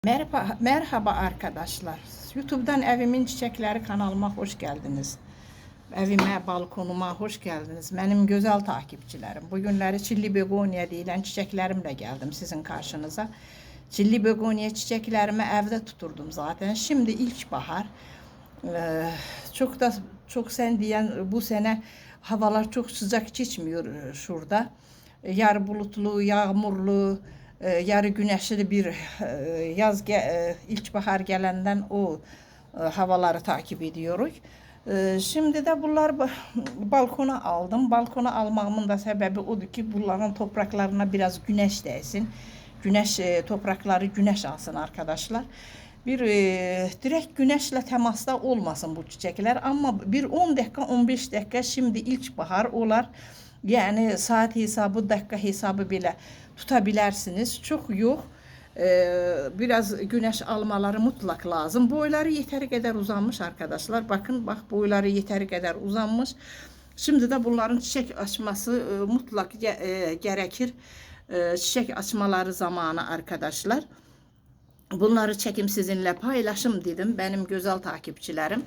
Merhaba arkadaşlar. YouTube'dan Evimin Çiçekleri kanalıma hoş geldiniz. Evime, balkonuma hoş geldiniz. Benim güzel takipçilerim. Bugünleri çilli begonya deyilen çiçeklerimle geldim sizin karşınıza. Çilli begonya çiçeklerimi evde tuturdum zaten. Şimdi ilkbahar. Çok sen diyen bu sene havalar çok sıcak geçmiyor şurada. Yarı bulutlu, yağmurlu, yarı güneşli bir ilkbahar gelenden o havaları takip ediyoruz. Şimdi de balkona aldım. Balkona almamın da sebebi odur ki bunların topraklarına biraz güneş değsin. Toprakları güneş alsın arkadaşlar. Direkt güneşle temasda olmasın bu çiçekler ama bir 10 dakika 15 dakika şimdi ilkbahar olar. Yani saat hesabı, dakika hesabı bile tutabilirsiniz. Çok yok. Biraz güneş almaları mutlak lazım. Boyları yeteri kadar uzanmış arkadaşlar. Bakın bak boyları yeteri kadar uzanmış. Şimdi de bunların çiçek açması mutlak gerekir. Çiçek açmaları zamanı arkadaşlar. Bunları çekim sizinle paylaşım dedim benim güzel takipçilerim.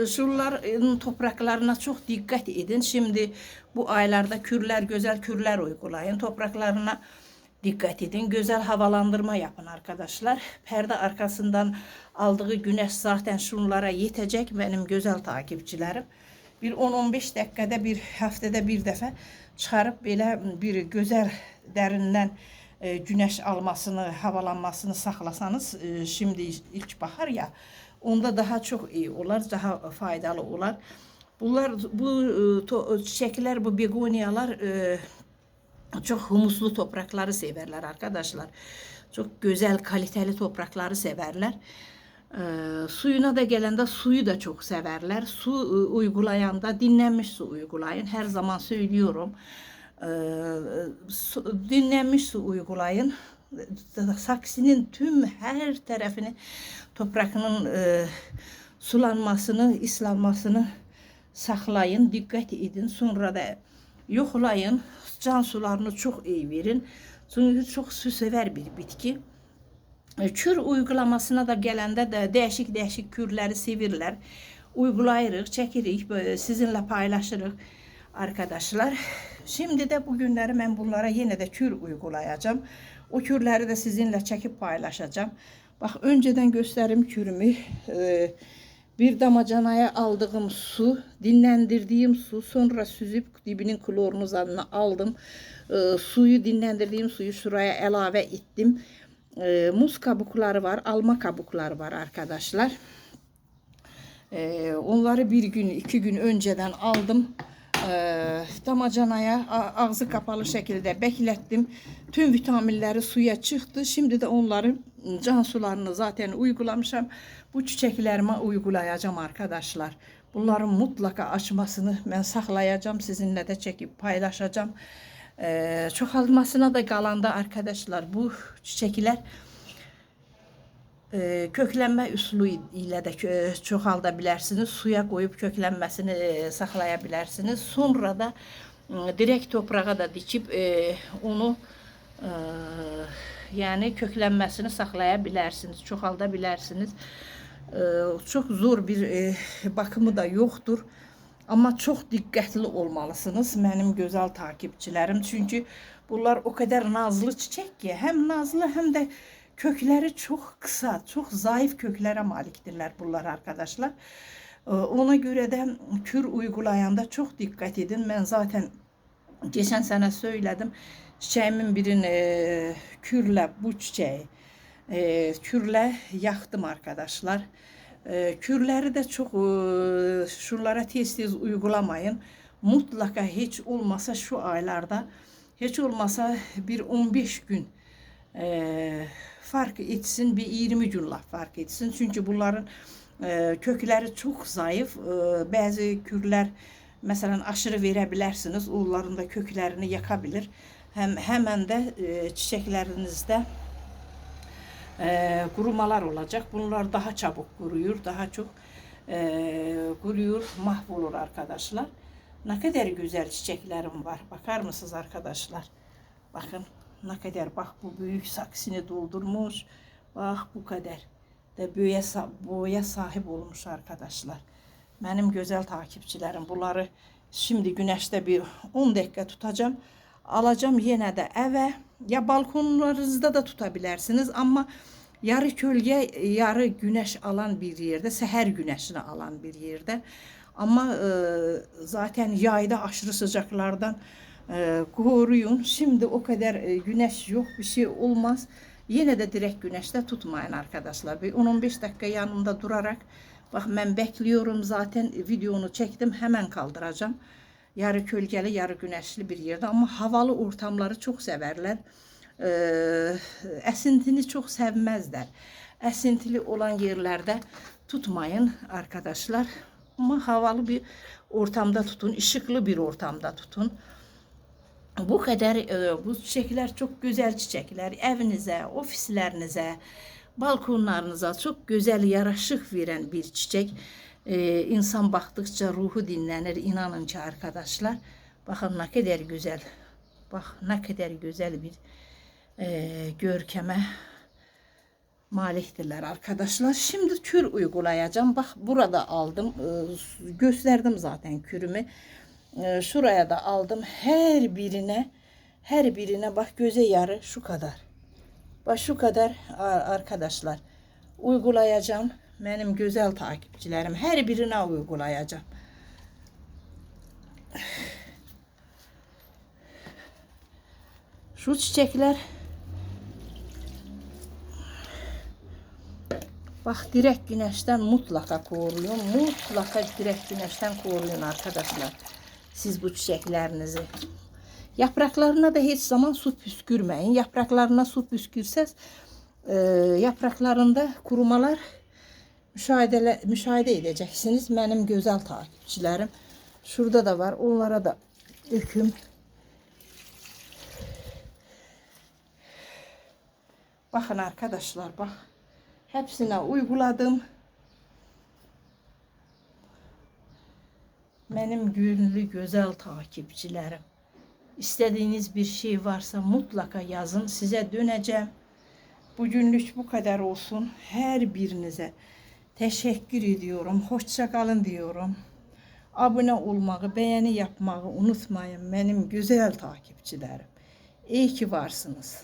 Şunların topraklarına çok dikkat edin. Şimdi bu aylarda güzel kürler uygulayın. Topraklarına dikkat edin. Güzel havalandırma yapın arkadaşlar. Perde arkasından aldığı güneş zaten şunlara yetecek benim güzel takipçilerim. Bir 10-15 dakikada bir haftada bir defa çıkarıp böyle bir güzel derinden güneş almasını, havalanmasını saklasanız şimdi ilkbahar ya onda daha çok iyi olar, daha faydalı olar. Bu çiçekler, bu begonyalar çok humuslu toprakları severler arkadaşlar. Çok güzel, kaliteli toprakları severler. Suyuna da gelende suyu da çok severler. Su uygulayanda dinlenmiş su uygulayın. Her zaman söylüyorum. Dinlenmiş su uygulayın. Saksinin tüm her tarafını toprakının sulanmasını, ıslanmasını saklayın, dikkat edin. Sonra da yoxlayın. Can sularını çok iyi verin. Çünkü çok su sever bir bitki. Kür uygulamasına da gələndə də değişik kürləri sevirlər. Uygulayırıq, çəkirik, sizinle paylaşırıq arkadaşlar. Şimdi de bugünləri mən bunlara yenə də kür uygulayacağım. O kürləri də sizinle çəkib paylaşacağım. Bak önceden gösterim kürümü. Bir damacanaya aldığım su, dinlendirdiğim su, sonra süzüp dibinin klorunu zadını aldım. Suyu dinlendirdiğim suyu şuraya elave ettim. Muz kabukları var, alma kabukları var arkadaşlar. Onları bir gün, 2 gün önceden aldım. Damacanaya ağzı kapalı şekilde beklettim. Tüm vitaminleri suya çıktı. Şimdi de onların can sularını zaten uygulamışım. Bu çiçeklerime uygulayacağım arkadaşlar. Bunların mutlaka açmasını ben saklayacağım. Sizinle de çekip paylaşacağım. Çoxalmasına da qalanda arkadaşlar bu çiçekler köklənmə üsulu ilə də çoxalda bilərsiniz. Suya qoyub köklənməsini saxlaya bilərsiniz. Sonra da direkt toprağa da dikib onu yəni köklənməsini saxlaya bilərsiniz. Çoxalda bilərsiniz. Çox zor bir bakımı da yoxdur. Ama çok dikkatli olmalısınız benim güzel takipçilerim. Çünkü bunlar o kadar nazlı çiçek ki hem nazlı hem de kökleri çok kısa, çok zayıf köklere malikdirler bunlar arkadaşlar. Ona göre de kür uygulayanda çok dikkat edin. Ben zaten geçen sene söyledim. Çiçeğimin birini kürle bu çiçeği kürle yaktım arkadaşlar. Kürleri de çok şunlara tez uygulamayın. Mutlaka hiç olmasa şu aylarda hiç olmasa bir 15 gün fark etsin, bir 20 gün fark etsin. Çünkü bunların kökleri çok zayıf. Bazı kürler mesela aşırı verebilirsiniz. Onların da köklerini yakabilir. Hemen de çiçeklerinizde kurumalar olacak. Bunlar daha çabuk kuruyor, daha çok kuruyor, mahvolur arkadaşlar. Ne kadar güzel çiçeklerim var. Bakar mısınız arkadaşlar? Bakın ne kadar, bak bu büyük saksını doldurmuş. Bax bu qədər də boya sahib olmuş arkadaşlar. Mənim gözəl takipçilərim, bunları şimdi güneşte bir 10 dakika tutacağım. Alacağım yenə də evə, ya balkonlarınızda da tutabilirsiniz ama yarı kölge, yarı güneş alan bir yerde, səhər güneşini alan bir yerde. Ama zaten yayda aşırı sıcaklardan koruyun. Şimdi o kadar güneş yok, bir şey olmaz. Yine de direkt güneşte tutmayın arkadaşlar. Bir 10-15 dakika yanımda durarak, bak ben bekliyorum zaten, videonu çektim, hemen kaldıracağım. Yarı kölgeli, yarı güneşli bir yerde, ama havalı ortamları çok severler. Esintini çok sevmezler. Esintili olan yerlerde tutmayın arkadaşlar. Ama havalı bir ortamda tutun, ışıklı bir ortamda tutun. Bu kadar, bu çiçekler çok güzel çiçekler. Evinize, ofislerinize, balkonlarınıza çok güzel, yaraşık veren bir çiçek. İnsan baktıkça ruhu dinlenir, inanın ki arkadaşlar. Bakın ne kadar güzel. Bak ne kadar güzel bir görkeme malikdirler arkadaşlar. Şimdi kür uygulayacağım. Bak burada aldım. Gösterdim zaten kürümü. Şuraya da aldım. Her birine bak, göze yarı şu kadar. Bak şu kadar arkadaşlar. Uygulayacağım. Benim güzel takipçilerim. Her birine uygulayacağım. Şu çiçekler bak, direkt güneşten mutlaka koruyun. Mutlaka direkt güneşten koruyun arkadaşlar. Siz bu çiçeklerinizi. Yapraklarına da hiç zaman su püskürmeyin. Yapraklarına su püskürseniz yapraklarında kurumalar müşahede edeceksiniz. Benim güzel takipçilerim. Şurada da var. Onlara da döküm. Bakın arkadaşlar, bak. Hepsine uyguladım. Benim gönüllü güzel takipçilerim. İstediğiniz bir şey varsa mutlaka yazın. Size döneceğim. Bugünlük bu kadar olsun. Her birinize teşekkür ediyorum. Hoşça kalın diyorum. Abone olmayı, beğeni yapmayı unutmayın benim güzel takipçilerim. İyi ki varsınız.